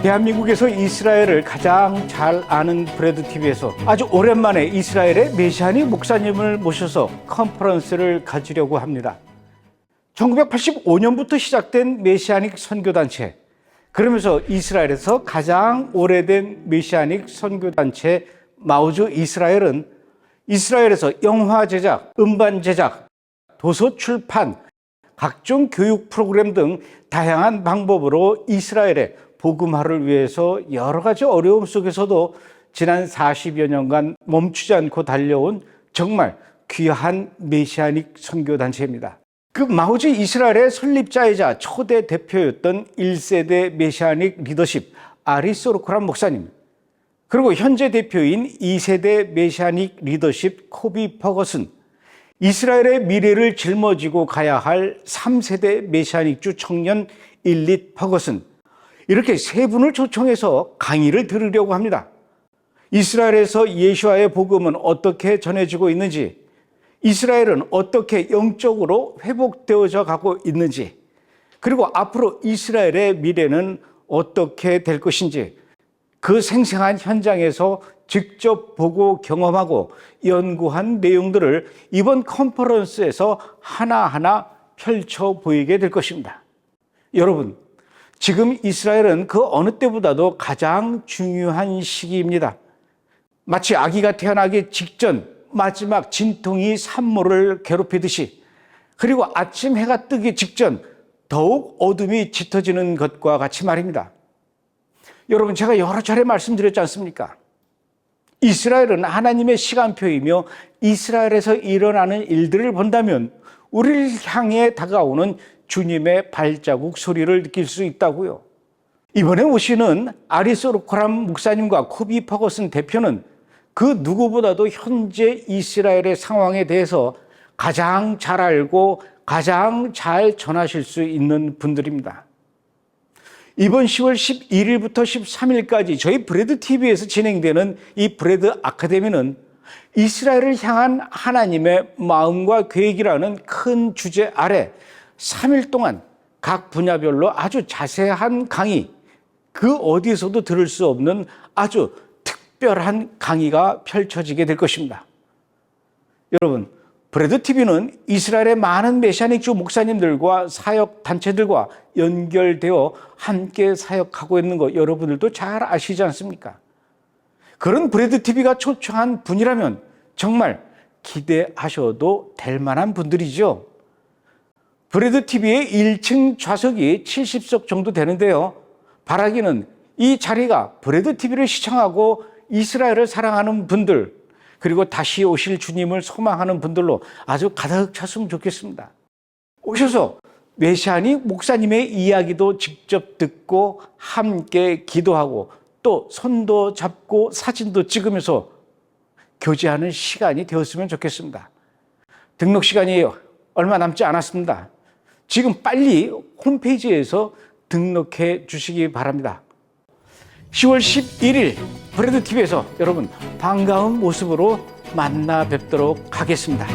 대한민국에서 이스라엘을 가장 잘 아는 브래드TV에서 아주 오랜만에 이스라엘의 메시아닉 목사님을 모셔서 컨퍼런스를 가지려고 합니다. 1985년부터 시작된 메시아닉 선교단체, 그러면서 이스라엘에서 가장 오래된 메시아닉 선교단체 마우즈 이스라엘은 이스라엘에서 영화 제작, 음반 제작, 도서 출판, 각종 교육 프로그램 등 다양한 방법으로 이스라엘의 복음화를 위해서 여러 가지 어려움 속에서도 지난 40여 년간 멈추지 않고 달려온 정말 귀한 메시아닉 선교단체입니다. 그 마우즈 이스라엘의 설립자이자 초대 대표였던 1세대 메시아닉 리더십 아리소르코란 목사님, 그리고 현재 대표인 2세대 메시아닉 리더십 코비 퍼거슨, 이스라엘의 미래를 짊어지고 가야 할 3세대 메시아닉주 청년 일릿 퍼거슨, 이렇게 세 분을 초청해서 강의를 들으려고 합니다. 이스라엘에서 예수와의 복음은 어떻게 전해지고 있는지, 이스라엘은 어떻게 영적으로 회복되어져 가고 있는지, 그리고 앞으로 이스라엘의 미래는 어떻게 될 것인지, 그 생생한 현장에서 직접 보고 경험하고 연구한 내용들을 이번 컨퍼런스에서 하나하나 펼쳐 보이게 될 것입니다. 여러분, 지금 이스라엘은 그 어느 때보다도 가장 중요한 시기입니다. 마치 아기가 태어나기 직전 마지막 진통이 산모를 괴롭히듯이, 그리고 아침 해가 뜨기 직전 더욱 어둠이 짙어지는 것과 같이 말입니다. 여러분, 제가 여러 차례 말씀드렸지 않습니까? 이스라엘은 하나님의 시간표이며 이스라엘에서 일어나는 일들을 본다면 우리를 향해 다가오는 주님의 발자국 소리를 느낄 수 있다고요. 이번에 오시는 아리소르코란 목사님과 코비 퍼거슨 대표는 그 누구보다도 현재 이스라엘의 상황에 대해서 가장 잘 알고 가장 잘 전하실 수 있는 분들입니다. 이번 10월 11일부터 13일까지 저희 브래드TV에서 진행되는 이 브래드 아카데미는 이스라엘을 향한 하나님의 마음과 계획이라는 큰 주제 아래 3일 동안 각 분야별로 아주 자세한 강의, 그 어디에서도 들을 수 없는 아주 특별한 강의가 펼쳐지게 될 것입니다. 여러분, 브래드TV는 이스라엘의 많은 메시아닉주 목사님들과 사역 단체들과 연결되어 함께 사역하고 있는 거 여러분들도 잘 아시지 않습니까? 그런 브래드TV가 초청한 분이라면 정말 기대하셔도 될 만한 분들이죠. 브래드TV의 1층 좌석이 70석 정도 되는데요. 바라기는 이 자리가 브래드TV를 시청하고 이스라엘을 사랑하는 분들, 그리고 다시 오실 주님을 소망하는 분들로 아주 가득 찼으면 좋겠습니다. 오셔서 메시아닉 목사님의 이야기도 직접 듣고 함께 기도하고 또 손도 잡고 사진도 찍으면서 교제하는 시간이 되었으면 좋겠습니다. 등록 시간이 얼마 남지 않았습니다. 지금 빨리 홈페이지에서 등록해 주시기 바랍니다. 10월 11일 브래드TV에서 여러분 반가운 모습으로 만나 뵙도록 하겠습니다.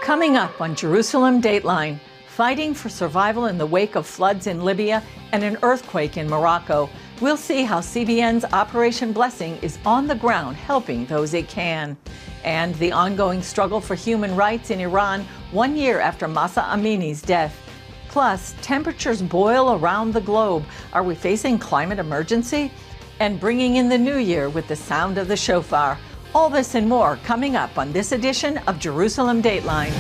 Coming up on Jerusalem Dateline, fighting for survival in the wake of floods in Libya and an earthquake in Morocco, we'll see how CBN's Operation Blessing is on the ground helping those it can. And the ongoing struggle for human rights in Iran 1 year after Masa Amini's death. Plus, temperatures boil around the globe. Are we facing climate emergency? And bringing in the new year with the sound of the shofar. All this and more coming up on this edition of Jerusalem Dateline.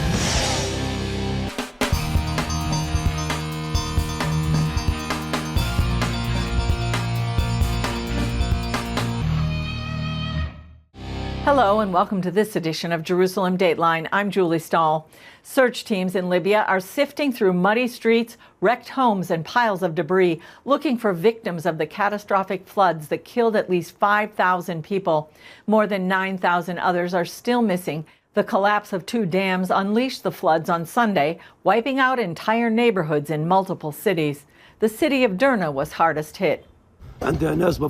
Hello and welcome to this edition of Jerusalem Dateline. I'm Julie Stahl. Search teams in Libya are sifting through muddy streets, wrecked homes, and piles of debris, looking for victims of the catastrophic floods that killed at least 5,000 people. More than 9,000 others are still missing. The collapse of 2 dams unleashed the floods on Sunday, wiping out entire neighborhoods in multiple cities. The city of Derna was hardest hit.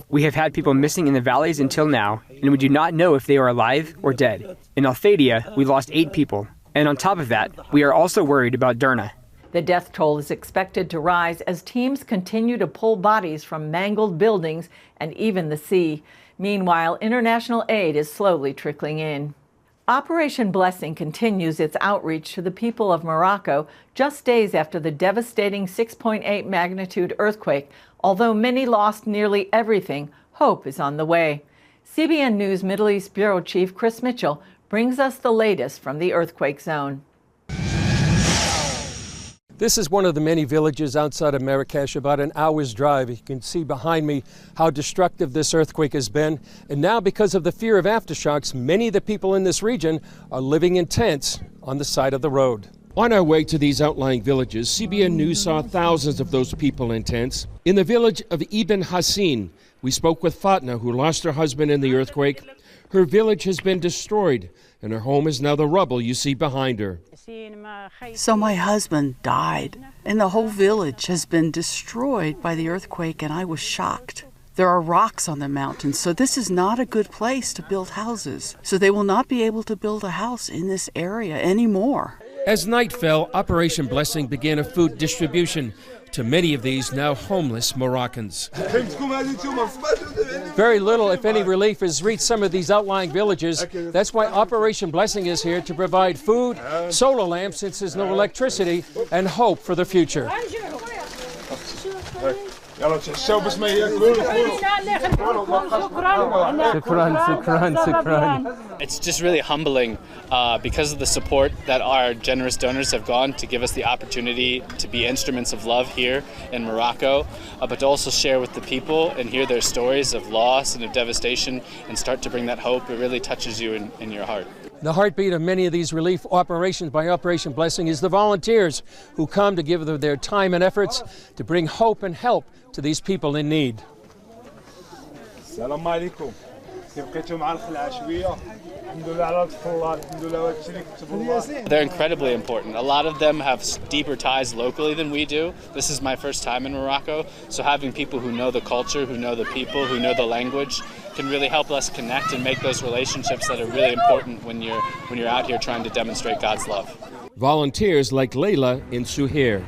We have had people missing in the valleys until now, and we do not know if they are alive or dead. In Al-Fadia, we lost 8 people. And on top of that, we are also worried about Derna. The death toll is expected to rise as teams continue to pull bodies from mangled buildings and even the sea. Meanwhile, international aid is slowly trickling in. Operation Blessing continues its outreach to the people of Morocco just days after the devastating 6.8 magnitude earthquake. Although many lost nearly everything, hope is on the way. CBN News Middle East Bureau Chief Chris Mitchell brings us the latest from the earthquake zone. This is one of the many villages outside of Marrakesh, about an hour's drive. You can see behind me how destructive this earthquake has been. And now, because of the fear of aftershocks, many of the people in this region are living in tents on the side of the road. On our way to these outlying villages, CBN News saw thousands of those people in tents. In the village of Ibn Hassin, we spoke with Fatna, who lost her husband in the earthquake. Her village has been destroyed, and her home is now the rubble you see behind her. So my husband died, and the whole village has been destroyed by the earthquake, and I was shocked. There are rocks on the mountain, so this is not a good place to build houses. So they will not be able to build a house in this area anymore. As night fell, Operation Blessing began a food distribution to many of these now homeless Moroccans. Very little, if any, relief has reached some of these outlying villages. That's why Operation Blessing is here to provide food, solar lamps since there's no electricity, and hope for the future. It's just really humbling because of the support that our generous donors have gone to give us the opportunity to be instruments of love here in Morocco, but to also share with the people and hear their stories of loss and of devastation and start to bring that hope. It really touches you in your heart. The heartbeat of many of these relief operations by Operation Blessing is the volunteers who come to give their time and efforts to bring hope and help to these people in need. They're incredibly important. A lot of them have deeper ties locally than we do. This is my first time in Morocco, so having people who know the culture, who know the people, who know the language, can really help us connect and make those relationships that are really important when you're out here trying to demonstrate God's love. Volunteers like Layla in Suhair.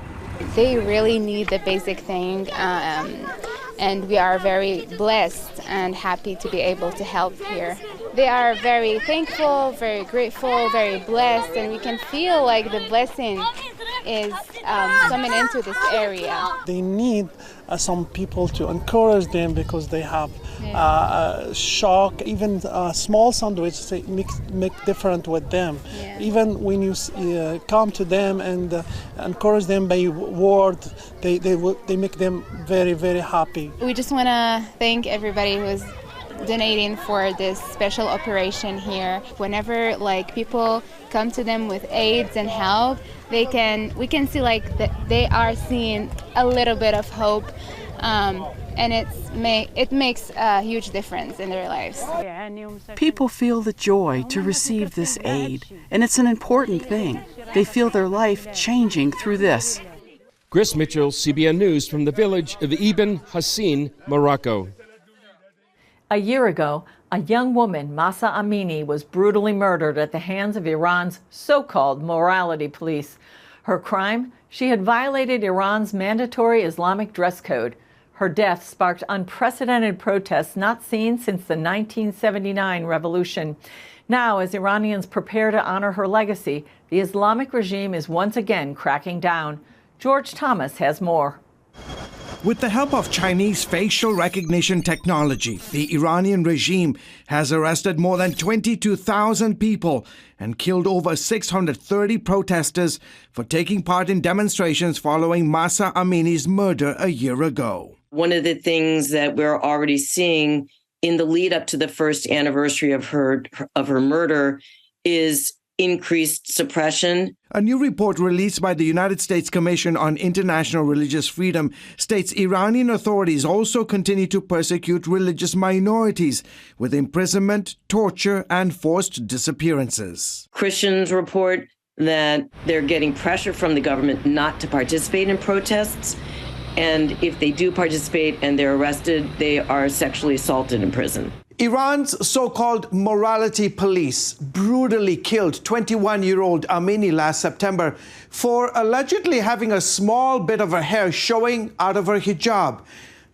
They really need the basic thing, and we are very blessed and happy to be able to help here. They are very thankful, very grateful, very blessed, and we can feel like the blessing is coming into this area. They need some people to encourage them because they have shock. Even small sandwiches make different with them. Yeah. Even when you come to them and encourage them by word, they make them very, very happy. We just want to thank everybody who is donating for this special operation here. Whenever people come to them with aids and help, we can see that they are seeing a little bit of hope, and it makes a huge difference in their lives. People feel the joy to receive this aid, and it's an important thing. They feel their life changing through this. Chris Mitchell, CBN News from the village of Ibn Hassin, Morocco. A year ago, a young woman, Mahsa Amini, was brutally murdered at the hands of Iran's so-called morality police. Her crime? She had violated Iran's mandatory Islamic dress code. Her death sparked unprecedented protests not seen since the 1979 revolution. Now, as Iranians prepare to honor her legacy, the Islamic regime is once again cracking down. George Thomas has more. With the help of Chinese facial recognition technology, the Iranian regime has arrested more than 22,000 people and killed over 630 protesters for taking part in demonstrations following Mahsa Amini's murder a year ago. One of the things that we're already seeing in the lead up to the first anniversary of her murder is increased suppression. A new report released by the United States Commission on International Religious Freedom states Iranian authorities also continue to persecute religious minorities with imprisonment, torture, and forced disappearances. Christians report that they're getting pressure from the government not to participate in protests. And if they do participate and they're arrested, they are sexually assaulted in prison. Iran's so-called morality police brutally killed 21-year-old Amini last September for allegedly having a small bit of her hair showing out of her hijab.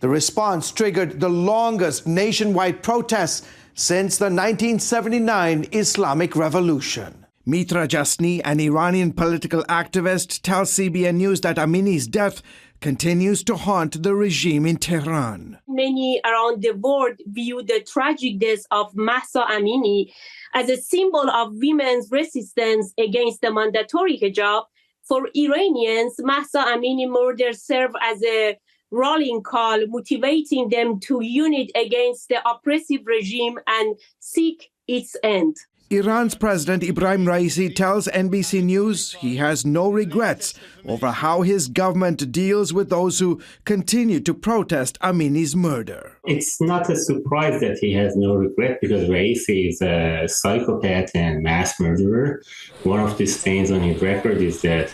The response triggered the longest nationwide protests since the 1979 Islamic Revolution. Mitra Jasni, an Iranian political activist, tells CBN News that Amini's death continues to haunt the regime in Tehran. Many around the world view the tragic death of Mahsa Amini as a symbol of women's resistance against the mandatory hijab. For Iranians, Mahsa Amini murder served as a rallying call, motivating them to unite against the oppressive regime and seek its end. Iran's President Ibrahim Raisi tells NBC News he has no regrets over how his government deals with those who continue to protest Amini's murder. It's not a surprise that he has no regret because Raisi is a psychopath and mass murderer. One of these things on his record is that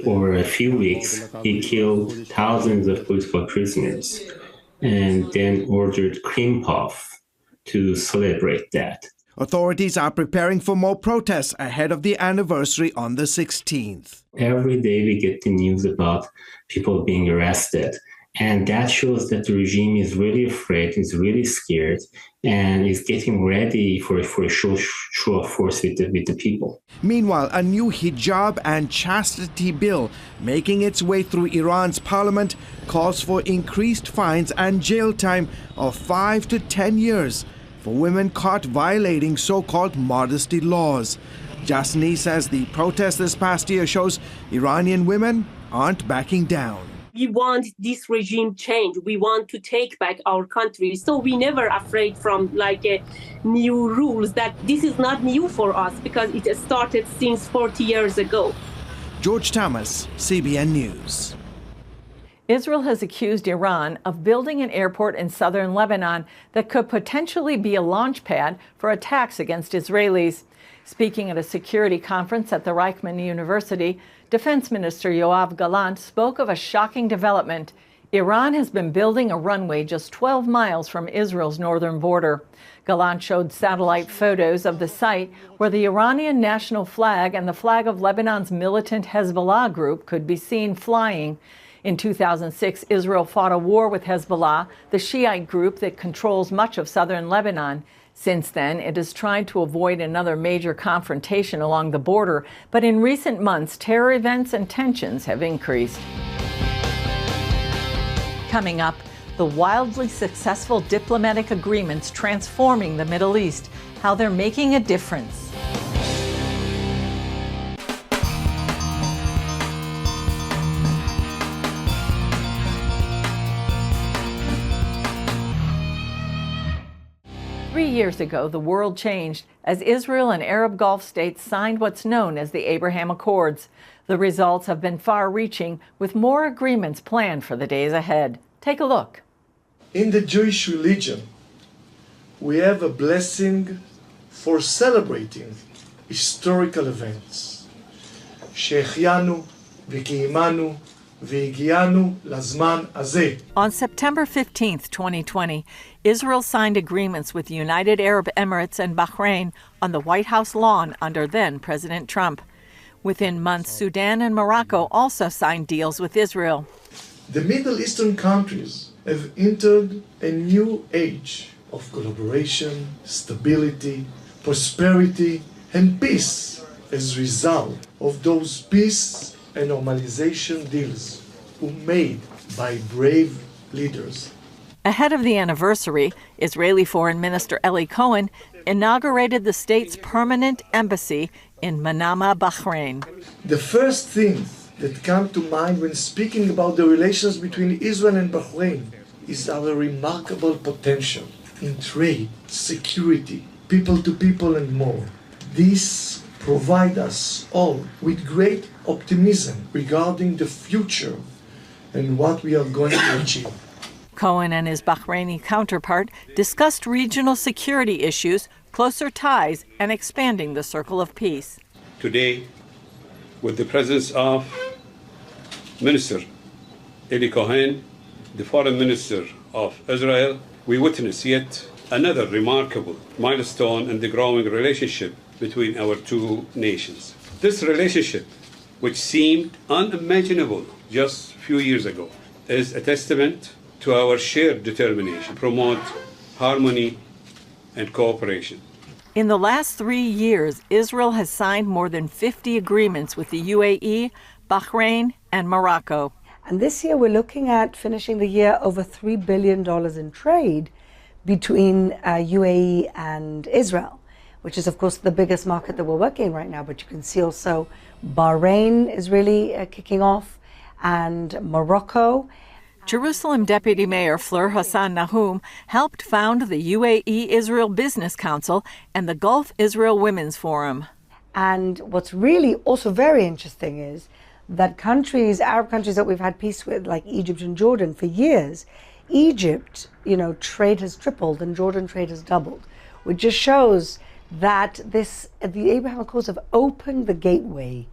over a few weeks, he killed thousands of political prisoners and then ordered cream puff to celebrate that. Authorities are preparing for more protests ahead of the anniversary on the 16th. Every day we get the news about people being arrested. And that shows that the regime is really afraid, is really scared, and is getting ready for a show of force with the people. Meanwhile, a new hijab and chastity bill making its way through Iran's parliament calls for increased fines and jail time of 5 to 10 years for women caught violating so-called modesty laws. Jasni says the protest this past year shows Iranian women aren't backing down. We want this regime change. We want to take back our country. So we never afraid from new rules that this is not new for us because it started since 40 years ago. George Thomas, CBN News. Israel has accused Iran of building an airport in southern Lebanon that could potentially be a launch pad for attacks against Israelis. Speaking at a security conference at the Reichman University, Defense Minister Yoav Gallant spoke of a shocking development. Iran has been building a runway just 12 miles from Israel's northern border. Gallant showed satellite photos of the site where the Iranian national flag and the flag of Lebanon's militant Hezbollah group could be seen flying. In 2006, Israel fought a war with Hezbollah, the Shiite group that controls much of southern Lebanon. Since then, it has tried to avoid another major confrontation along the border, but in recent months, terror events and tensions have increased. Coming up, the wildly successful diplomatic agreements transforming the Middle East, how they're making a difference. Three years ago, the world changed as Israel and Arab Gulf states signed what's known as the Abraham Accords. The results have been far-reaching, with more agreements planned for the days ahead. Take a look. In the Jewish religion, we have a blessing for celebrating historical events. Shechianu v'kiimanu v'higianu lazman hazeh. On September 15, 2020, Israel signed agreements with the United Arab Emirates and Bahrain on the White House lawn under then-President Trump. Within months, Sudan and Morocco also signed deals with Israel. The Middle Eastern countries have entered a new age of collaboration, stability, prosperity, and peace as a result of those peace and normalization deals made by brave leaders. Ahead of the anniversary, Israeli Foreign Minister Eli Cohen inaugurated the state's permanent embassy in Manama, Bahrain. The first thing that comes to mind when speaking about the relations between Israel and Bahrain is our remarkable potential. in trade, security, people to people, and more. This provides us all with great optimism regarding the future and what we are going to achieve. Cohen and his Bahraini counterpart discussed regional security issues, closer ties, and expanding the circle of peace. Today, with the presence of Minister Eli Cohen, the Foreign Minister of Israel, we witness yet another remarkable milestone in the growing relationship between our two nations. This relationship, which seemed unimaginable just a few years ago, is a testament to our shared determination to promote harmony and cooperation. In the last 3 years, Israel has signed more than 50 agreements with the UAE, Bahrain, and Morocco. And this year we're looking at finishing the year over $3 billion in trade between UAE and Israel, which is of course the biggest market that we're working in right now. But you can see also Bahrain is really kicking off, and Morocco. Jerusalem Deputy Mayor Fleur Hassan Nahum helped found the UAE Israel Business Council and the Gulf Israel Women's Forum. And what's really also very interesting is that countries, Arab countries that we've had peace with, like Egypt and Jordan for years, Egypt, trade has tripled and Jordan trade has doubled, which just shows that the Abraham Accords have opened the gateway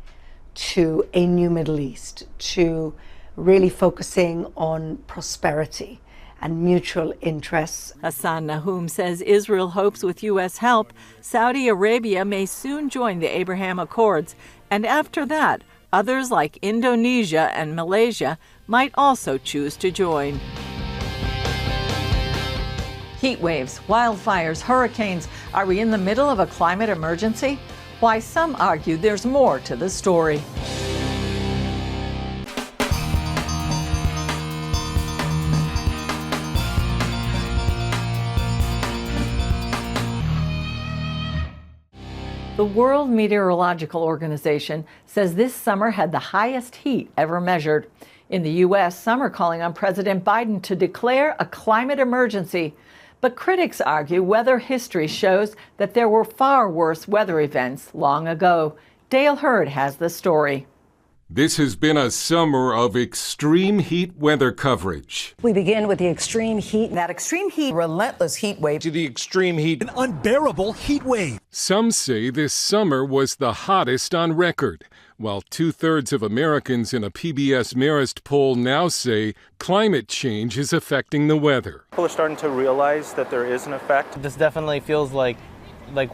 to a new Middle East, to really focusing on prosperity and mutual interests. Hassan Nahum says Israel hopes with U.S. help, Saudi Arabia may soon join the Abraham Accords, and after that, others like Indonesia and Malaysia might also choose to join. Heat waves, wildfires, hurricanes. Are we in the middle of a climate emergency? Why, some argue there's more to the story. The World Meteorological Organization says this summer had the highest heat ever measured. In the U.S., some are calling on President Biden to declare a climate emergency. But critics argue weather history shows that there were far worse weather events long ago. Dale Hurd has the story. This has been a summer of extreme heat weather coverage. We begin with the extreme heat. That extreme heat, relentless heat wave. To the extreme heat, an unbearable heat wave. Some say this summer was the hottest on record, while 2/3 of Americans in a PBS Marist poll now say climate change is affecting the weather. People are starting to realize that there is an effect. This definitely feels like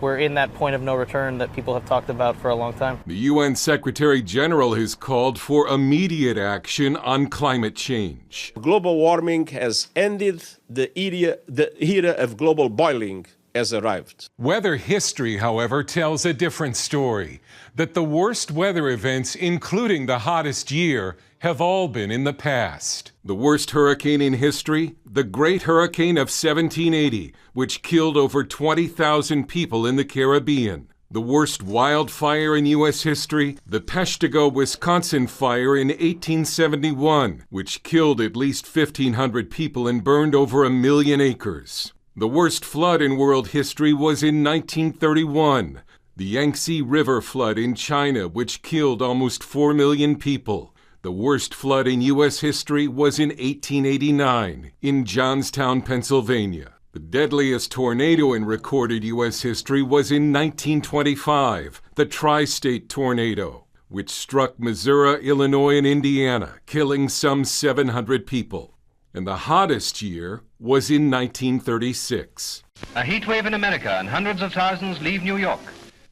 we're in that point of no return that people have talked about for a long time. The UN Secretary General has called for immediate action on climate change. Global warming has ended. The era of global boiling has arrived. Weather history, however, tells a different story, that the worst weather events, including the hottest year, have all been in the past. The worst hurricane in history, the Great Hurricane of 1780, which killed over 20,000 people in the Caribbean. The worst wildfire in U.S. history, the Peshtigo, Wisconsin fire in 1871, which killed at least 1,500 people and burned over 1 million acres. The worst flood in world history was in 1931, the Yangtze River flood in China, which killed almost 4 million people. The worst flood in U.S. history was in 1889 in Johnstown, Pennsylvania. The deadliest tornado in recorded U.S. history was in 1925, the Tri-State Tornado, which struck Missouri, Illinois, and Indiana, killing some 700 people. And the hottest year was in 1936. A heat wave in America and hundreds of thousands leave New York.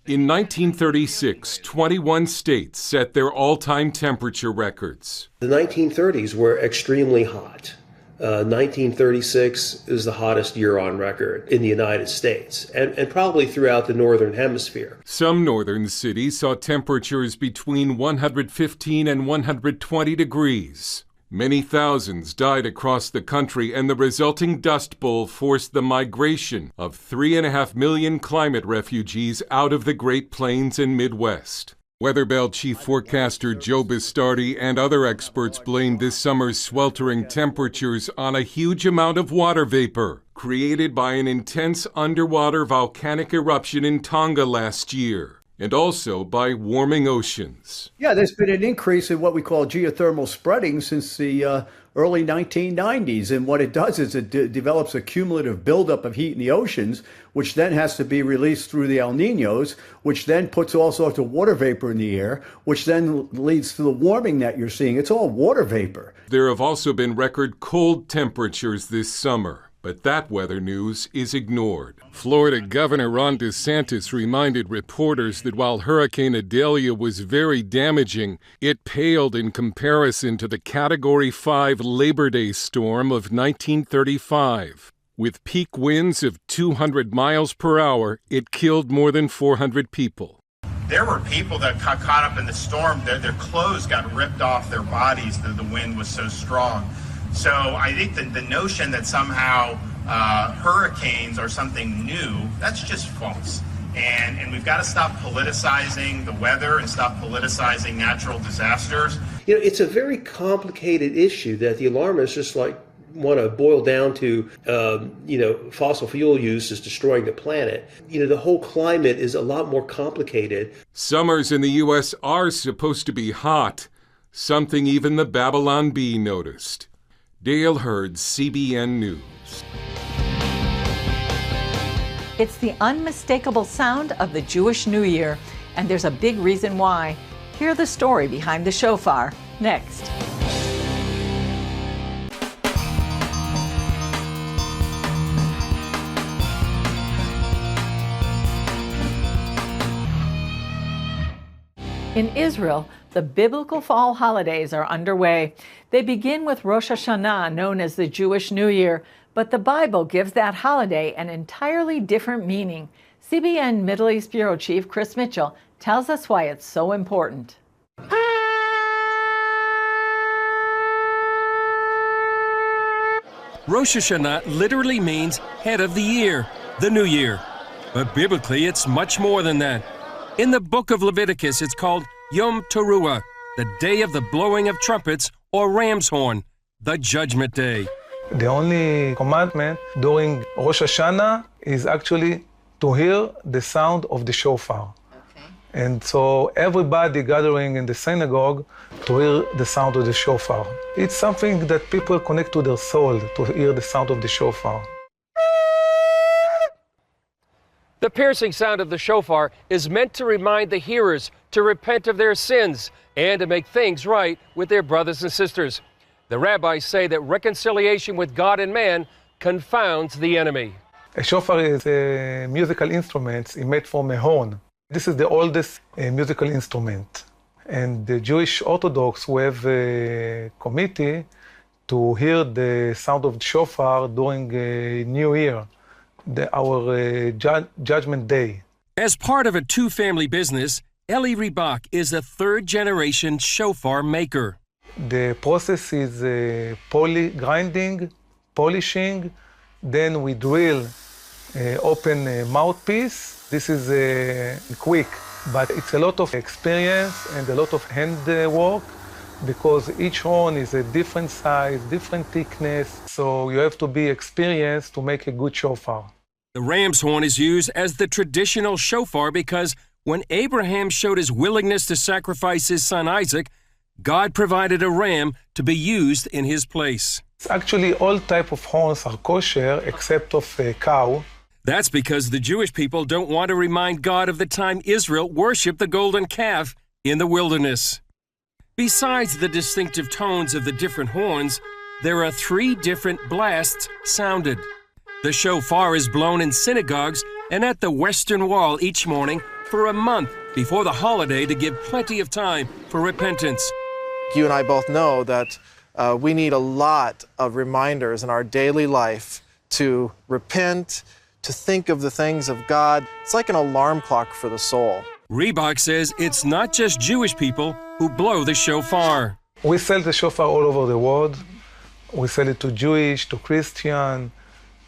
In 1936, 21 states set their all-time temperature records. The 1930s were extremely hot. 1936 is the hottest year on record in the United States, and probably throughout the Northern Hemisphere. Some northern cities saw temperatures between 115 and 120 degrees. Many thousands died across the country, and the resulting Dust Bowl forced the migration of 3.5 million climate refugees out of the Great Plains and Midwest. Weather Bell chief forecaster Joe Bistardi and other experts blamed this summer's sweltering temperatures on a huge amount of water vapor created by an intense underwater volcanic eruption in Tonga last year, and also by warming oceans. Yeah, there's been an increase in what we call geothermal spreading since the early 1990s. And what it does is it develops a cumulative buildup of heat in the oceans, which then has to be released through the El Niños, which then puts all sorts of water vapor in the air, which then leads to the warming that you're seeing. It's all water vapor. There have also been record cold temperatures this summer. But that weather news is ignored. Florida Governor Ron DeSantis reminded reporters that while Hurricane Idalia was very damaging, it paled in comparison to the Category 5 Labor Day storm of 1935. With peak winds of 200 miles per hour, it killed more than 400 people. There were people that got caught up in the storm. Their clothes got ripped off their bodies. The wind was so strong. So I think the notion that somehow hurricanes are something new, that's just false. And we've got to stop politicizing the weather and stop politicizing natural disasters. You know, it's a very complicated issue that the alarmists just want to boil down to, fossil fuel use is destroying the planet. You know, the whole climate is a lot more complicated. Summers in the U.S. are supposed to be hot, something even the Babylon Bee noticed. Dale Hurd, CBN News. It's the unmistakable sound of the Jewish New Year, and there's a big reason why. Hear the story behind the shofar next. In Israel, the biblical fall holidays are underway. They begin with Rosh Hashanah, known as the Jewish New Year, but the Bible gives that holiday an entirely different meaning. CBN Middle East Bureau Chief Chris Mitchell tells us why it's so important. Rosh Hashanah literally means head of the year, the new year. But biblically, it's much more than that. In the book of Leviticus, it's called Yom Teruah, the day of the blowing of trumpets, or ram's horn, the judgment day. The only commandment during Rosh Hashanah is actually to hear the sound of the shofar. Okay. And so everybody gathering in the synagogue to hear the sound of the shofar. It's something that people connect to their soul, to hear the sound of the shofar. The piercing sound of the shofar is meant to remind the hearers to repent of their sins and to make things right with their brothers and sisters. The rabbis say that reconciliation with God and man confounds the enemy. A shofar is a musical instrument made from a horn. This is the oldest musical instrument. And the Jewish Orthodox we have a committee to hear the sound of the shofar during New Year, our Judgment Day. As part of a two-family business, Eli Ribach is a third-generation shofar maker. The process is grinding, polishing, then we drill, open a mouthpiece. This is quick, but it's a lot of experience and a lot of hand work because each horn is a different size, different thickness, so you have to be experienced to make a good shofar. The ram's horn is used as the traditional shofar because when Abraham showed his willingness to sacrifice his son Isaac, God provided a ram to be used in his place. Actually, all type of horns are kosher except of a cow. That's because the Jewish people don't want to remind God of the time Israel worshipped the golden calf in the wilderness. Besides the distinctive tones of the different horns, there are 3 different blasts sounded. The shofar is blown in synagogues and at the Western Wall each morning for a month before the holiday to give plenty of time for repentance. You and I both know that we need a lot of reminders in our daily life to repent, to think of the things of God. It's like an alarm clock for the soul. Ribach says it's not just Jewish people who blow the shofar. We sell the shofar all over the world. We sell it to Jewish, to Christian,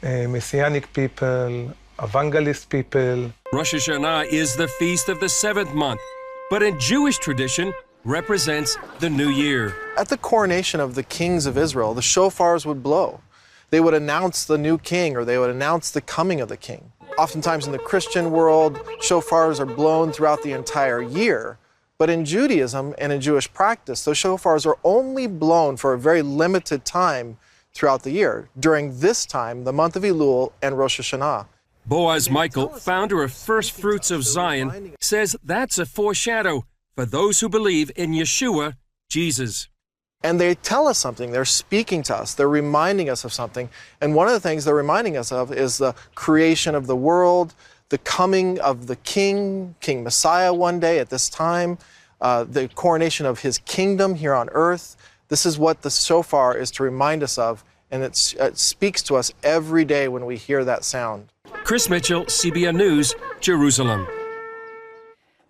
Messianic people, evangelist people. Rosh Hashanah is the feast of the 7th month. but in Jewish tradition represents the new year. At the coronation of the kings of Israel, the shofars would blow. They would announce the new king, or they would announce the coming of the king. Oftentimes in the Christian world, shofars are blown throughout the entire year. But in Judaism and in Jewish practice, those shofars are only blown for a very limited time throughout the year, during this time, the month of Elul and Rosh Hashanah. Boaz Michael, founder of First Fruits of Zion, says that's a foreshadow for those who believe in Yeshua, Jesus. And they tell us something, they're speaking to us, they're reminding us of something. And one of the things they're reminding us of is the creation of the world, the coming of the King Messiah one day at this time, the coronation of his kingdom here on earth. This is what the shofar is to remind us of, and it speaks to us every day when we hear that sound. Chris Mitchell, CBN News, Jerusalem.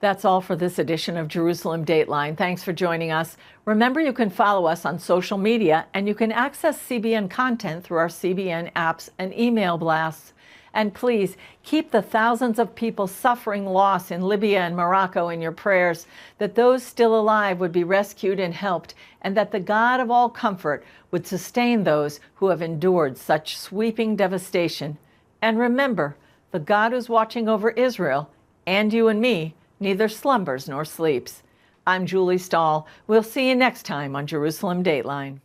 That's all for this edition of Jerusalem Dateline. Thanks for joining us. Remember, you can follow us on social media, and you can access CBN content through our CBN apps and email blasts. And please keep the thousands of people suffering loss in Libya and Morocco in your prayers, that those still alive would be rescued and helped, and that the God of all comfort would sustain those who have endured such sweeping devastation. And remember, the God who's watching over Israel, and you and me, neither slumbers nor sleeps. I'm Julie Stahl. We'll see you next time on Jerusalem Dateline.